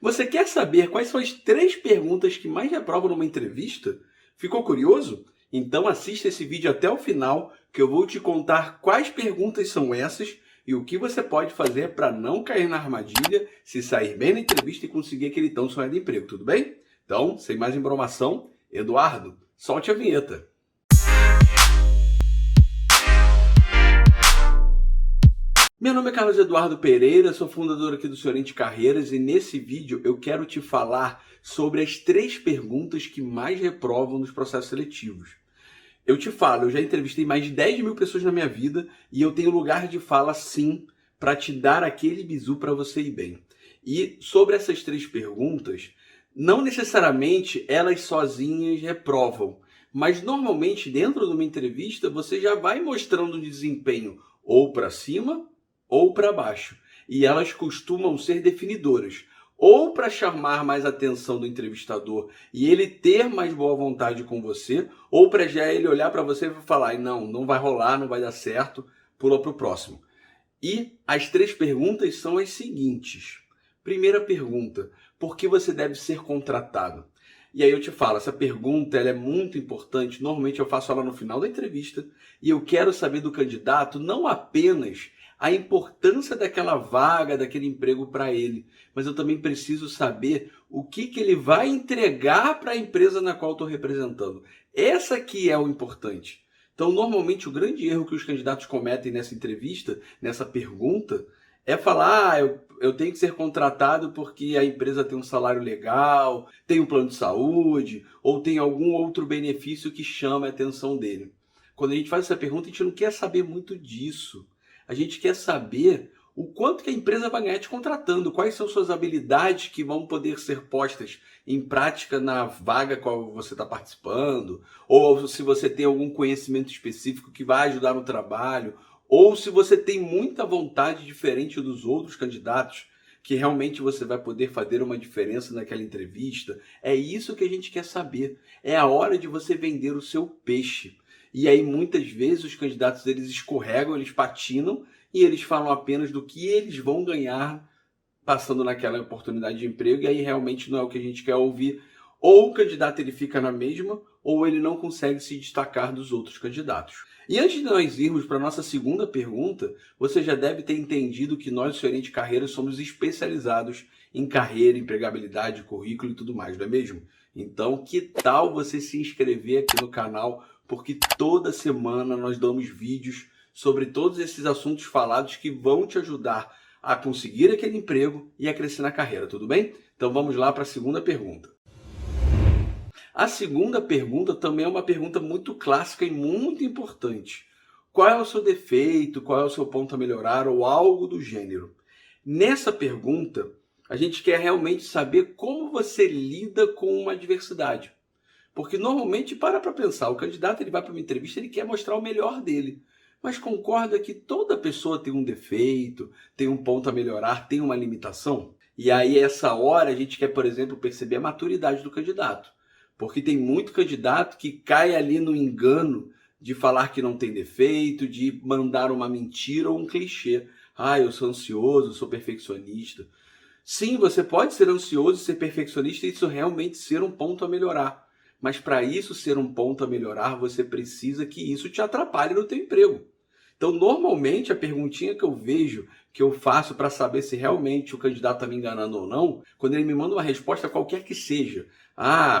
Você quer saber quais são as 3 perguntas que mais reprovam numa entrevista? Ficou curioso? Então assista esse vídeo até o final, que eu vou te contar quais perguntas são essas e o que você pode fazer para não cair na armadilha, se sair bem na entrevista e conseguir aquele tão sonhado emprego, tudo bem? Então, sem mais embromação, Eduardo, solte a vinheta. Meu nome é Carlos Eduardo Pereira, sou fundador aqui do Fiorente Carreiras e nesse vídeo eu quero te falar sobre as 3 perguntas que mais reprovam nos processos seletivos. Eu te falo, eu já entrevistei mais de 10 mil pessoas na minha vida e eu tenho lugar de fala sim para te dar aquele bizu para você ir bem. E sobre essas 3 perguntas, não necessariamente elas sozinhas reprovam, mas normalmente dentro de uma entrevista você já vai mostrando um desempenho ou para cima ou para baixo. E elas costumam ser definidoras. Ou para chamar mais atenção do entrevistador e ele ter mais boa vontade com você, ou para já ele olhar para você e falar, não vai rolar, não vai dar certo, pula para o próximo. E as 3 perguntas são as seguintes. Primeira pergunta, por que você deve ser contratado? E aí eu te falo, essa pergunta ela é muito importante, normalmente eu faço ela no final da entrevista, e eu quero saber do candidato não apenas a importância daquela vaga, daquele emprego para ele, mas eu também preciso saber o que ele vai entregar para a empresa na qual estou representando. Essa que é o importante. Então, normalmente, o grande erro que os candidatos cometem nessa entrevista, nessa pergunta, é falar, eu tenho que ser contratado porque a empresa tem um salário legal, tem um plano de saúde, ou tem algum outro benefício que chama a atenção dele. Quando a gente faz essa pergunta, a gente não quer saber muito disso. A gente quer saber o quanto que a empresa vai ganhar te contratando, quais são suas habilidades que vão poder ser postas em prática na vaga qual você está participando, ou se você tem algum conhecimento específico que vai ajudar no trabalho, ou se você tem muita vontade diferente dos outros candidatos, que realmente você vai poder fazer uma diferença naquela entrevista. É isso que a gente quer saber. É a hora de você vender o seu peixe. E aí muitas vezes os candidatos eles escorregam, eles patinam e eles falam apenas do que eles vão ganhar passando naquela oportunidade de emprego e aí realmente não é o que a gente quer ouvir. Ou o candidato ele fica na mesma ou ele não consegue se destacar dos outros candidatos. E antes de nós irmos para a nossa segunda pergunta, você já deve ter entendido que nós, Fiorente Carreiras, somos especializados em carreira, empregabilidade, currículo e tudo mais, não é mesmo? Então, que tal você se inscrever aqui no canal, porque toda semana nós damos vídeos sobre todos esses assuntos falados que vão te ajudar a conseguir aquele emprego e a crescer na carreira, tudo bem? Então vamos lá para a segunda pergunta. A segunda pergunta também é uma pergunta muito clássica e muito importante. Qual é o seu defeito, qual é o seu ponto a melhorar ou algo do gênero? Nessa pergunta, a gente quer realmente saber como você lida com uma adversidade. Porque normalmente, para pensar, o candidato ele vai para uma entrevista e ele quer mostrar o melhor dele. Mas concorda que toda pessoa tem um defeito, tem um ponto a melhorar, tem uma limitação? E aí, essa hora, a gente quer, por exemplo, perceber a maturidade do candidato. Porque tem muito candidato que cai ali no engano de falar que não tem defeito, de mandar uma mentira ou um clichê. Eu sou ansioso, sou perfeccionista. Sim, você pode ser ansioso e ser perfeccionista e isso realmente ser um ponto a melhorar. Mas para isso ser um ponto a melhorar, você precisa que isso te atrapalhe no teu emprego. Então, normalmente, a perguntinha que eu vejo, que eu faço para saber se realmente o candidato está me enganando ou não, quando ele me manda uma resposta qualquer que seja,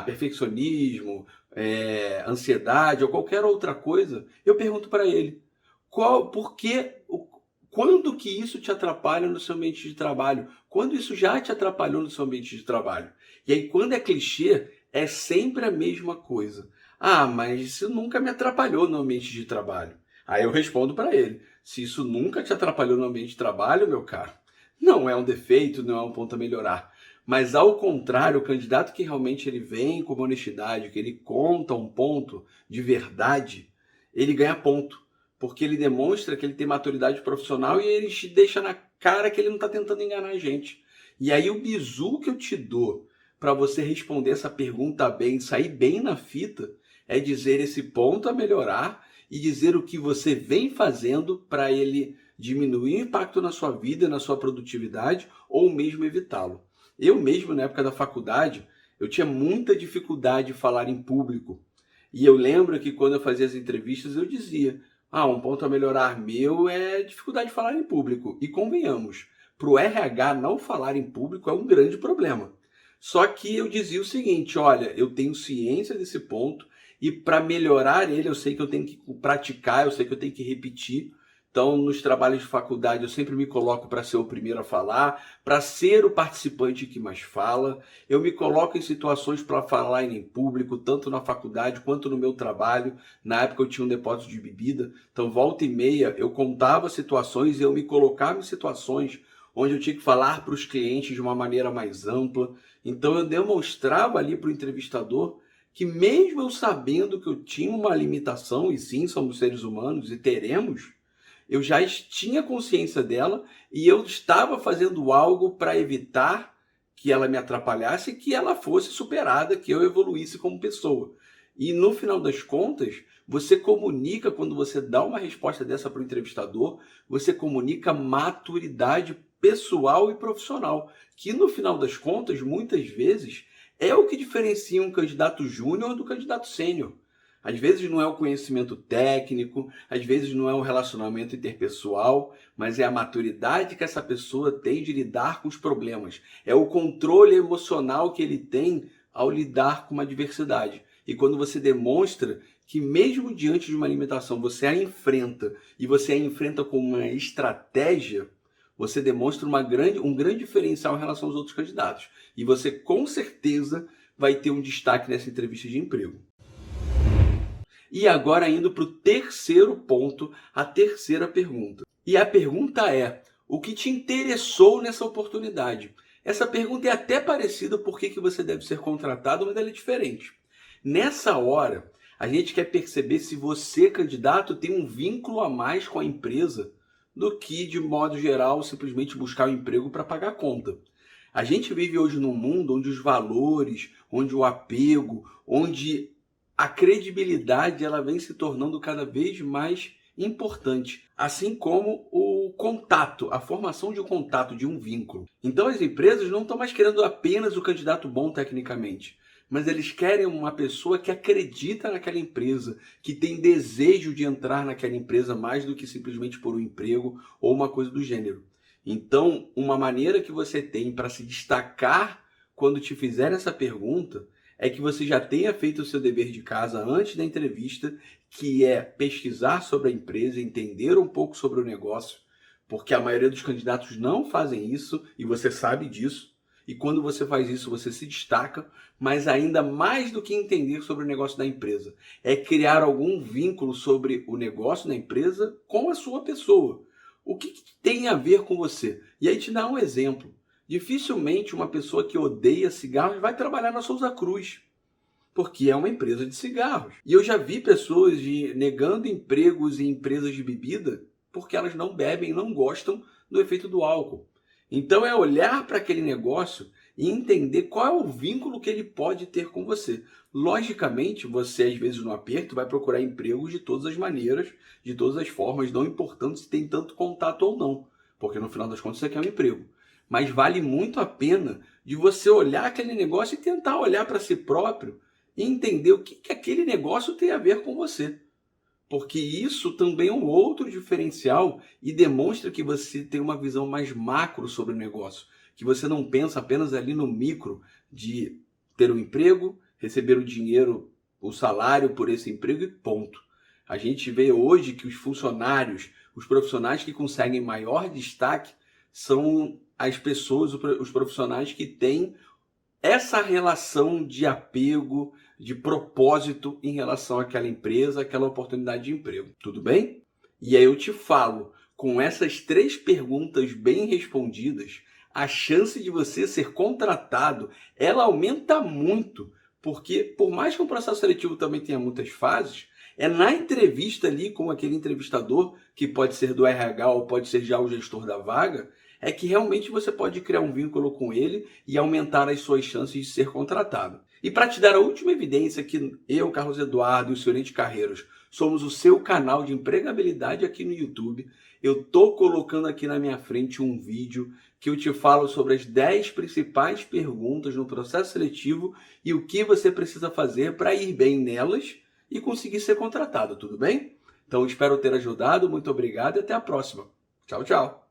perfeccionismo, ansiedade ou qualquer outra coisa, eu pergunto para ele, quando que isso te atrapalha no seu ambiente de trabalho? Quando isso já te atrapalhou no seu ambiente de trabalho? E aí, quando é clichê, é sempre a mesma coisa. Mas isso nunca me atrapalhou no ambiente de trabalho. Aí eu respondo para ele, se isso nunca te atrapalhou no ambiente de trabalho, meu caro, não é um defeito, não é um ponto a melhorar. Mas ao contrário, o candidato que realmente ele vem com uma honestidade, que ele conta um ponto de verdade, ele ganha ponto. Porque ele demonstra que ele tem maturidade profissional e ele te deixa na cara que ele não está tentando enganar a gente. E aí o bizu que eu te dou para você responder essa pergunta bem, sair bem na fita, é dizer esse ponto a melhorar e dizer o que você vem fazendo para ele diminuir o impacto na sua vida, na sua produtividade ou mesmo evitá-lo. Eu mesmo, na época da faculdade, eu tinha muita dificuldade de falar em público. E eu lembro que quando eu fazia as entrevistas, eu dizia: um ponto a melhorar meu é dificuldade de falar em público. E convenhamos, para o RH não falar em público é um grande problema. Só que eu dizia o seguinte: olha, eu tenho ciência desse ponto e para melhorar ele eu sei que eu tenho que praticar, eu sei que eu tenho que repetir. Então, nos trabalhos de faculdade, eu sempre me coloco para ser o primeiro a falar, para ser o participante que mais fala. Eu me coloco em situações para falar em público, tanto na faculdade quanto no meu trabalho. Na época eu tinha um depósito de bebida, então volta e meia eu contava situações e eu me colocava em situações onde eu tinha que falar para os clientes de uma maneira mais ampla. Então eu demonstrava ali para o entrevistador que mesmo eu sabendo que eu tinha uma limitação, e sim, somos seres humanos e teremos, eu já tinha consciência dela e eu estava fazendo algo para evitar que ela me atrapalhasse e que ela fosse superada, que eu evoluísse como pessoa. E no final das contas, você comunica, quando você dá uma resposta dessa para o entrevistador, você comunica maturidade pessoal e profissional, que no final das contas, muitas vezes, é o que diferencia um candidato júnior do candidato sênior. Às vezes não é o conhecimento técnico, às vezes não é o relacionamento interpessoal, mas é a maturidade que essa pessoa tem de lidar com os problemas. É o controle emocional que ele tem ao lidar com uma adversidade. E quando você demonstra que mesmo diante de uma limitação você a enfrenta, e você a enfrenta com uma estratégia, você demonstra um grande diferencial em relação aos outros candidatos. E você com certeza vai ter um destaque nessa entrevista de emprego. E agora indo para o terceiro ponto, a terceira pergunta. E a pergunta é: o que te interessou nessa oportunidade? Essa pergunta é até parecida por que você deve ser contratado, mas ela é diferente. Nessa hora, a gente quer perceber se você, candidato, tem um vínculo a mais com a empresa do que, de modo geral, simplesmente buscar um emprego para pagar a conta. A gente vive hoje num mundo onde os valores, onde o apego, onde a credibilidade ela vem se tornando cada vez mais importante, assim como o contato, a formação de um contato, de um vínculo. Então as empresas não estão mais querendo apenas o candidato bom tecnicamente, mas eles querem uma pessoa que acredita naquela empresa, que tem desejo de entrar naquela empresa mais do que simplesmente por um emprego ou uma coisa do gênero. Então, uma maneira que você tem para se destacar quando te fizerem essa pergunta é que você já tenha feito o seu dever de casa antes da entrevista, que é pesquisar sobre a empresa, entender um pouco sobre o negócio, porque a maioria dos candidatos não fazem isso e você sabe disso. E quando você faz isso, você se destaca, mas ainda mais do que entender sobre o negócio da empresa, é criar algum vínculo sobre o negócio da empresa com a sua pessoa. O que tem a ver com você? E aí te dá um exemplo. Dificilmente uma pessoa que odeia cigarros vai trabalhar na Souza Cruz, porque é uma empresa de cigarros. E eu já vi pessoas negando empregos em empresas de bebida porque elas não bebem e não gostam do efeito do álcool. Então é olhar para aquele negócio e entender qual é o vínculo que ele pode ter com você. Logicamente, você às vezes no aperto vai procurar empregos de todas as maneiras, de todas as formas, não importando se tem tanto contato ou não, porque no final das contas você quer um emprego. Mas vale muito a pena de você olhar aquele negócio e tentar olhar para si próprio e entender o que aquele negócio tem a ver com você. Porque isso também é um outro diferencial e demonstra que você tem uma visão mais macro sobre o negócio, que você não pensa apenas ali no micro de ter um emprego, receber o dinheiro, o salário por esse emprego e ponto. A gente vê hoje que os funcionários, os profissionais que conseguem maior destaque são as pessoas, os profissionais que têm essa relação de apego, de propósito em relação àquela empresa, àquela oportunidade de emprego. Tudo bem? E aí eu te falo, com essas 3 perguntas bem respondidas, a chance de você ser contratado, ela aumenta muito, porque por mais que o processo seletivo também tenha muitas fases, é na entrevista ali com aquele entrevistador, que pode ser do RH ou pode ser já o gestor da vaga, é que realmente você pode criar um vínculo com ele e aumentar as suas chances de ser contratado. E para te dar a última evidência que eu, Carlos Eduardo e o Senhor de Carreiras somos o seu canal de empregabilidade aqui no YouTube, eu estou colocando aqui na minha frente um vídeo que eu te falo sobre as 10 principais perguntas no processo seletivo e o que você precisa fazer para ir bem nelas e conseguir ser contratado, tudo bem? Então, espero ter ajudado, muito obrigado e até a próxima. Tchau, tchau!